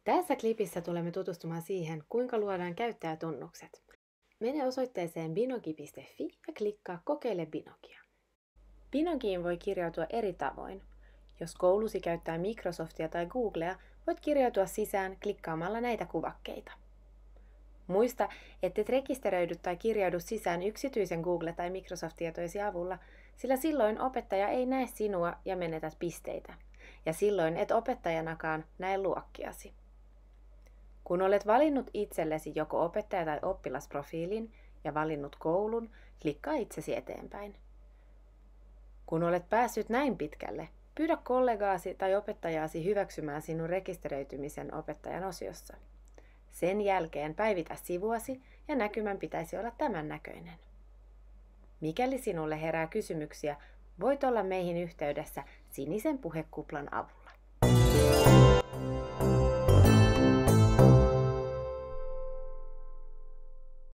Tässä klipissä tulemme tutustumaan siihen, kuinka luodaan käyttäjätunnukset. Mene osoitteeseen binogi.fi ja klikkaa Kokeile Binogia. Binogiin voi kirjautua eri tavoin. Jos koulusi käyttää Microsoftia tai Googlea, voit kirjautua sisään klikkaamalla näitä kuvakkeita. Muista, ettet rekisteröidy tai kirjaudu sisään yksityisen Google- tai Microsoft-tietojesi avulla, sillä silloin opettaja ei näe sinua ja menetät pisteitä. Ja silloin et opettajanakaan näe luokkiasi. Kun olet valinnut itsellesi joko opettaja- tai oppilasprofiilin ja valinnut koulun, klikkaa itsesi eteenpäin. Kun olet päässyt näin pitkälle, pyydä kollegaasi tai opettajaasi hyväksymään sinun rekisteröitymisen opettajan osiossa. Sen jälkeen päivitä sivuasi ja näkymän pitäisi olla tämän näköinen. Mikäli sinulle herää kysymyksiä, voit olla meihin yhteydessä sinisen puhekuplan avulla.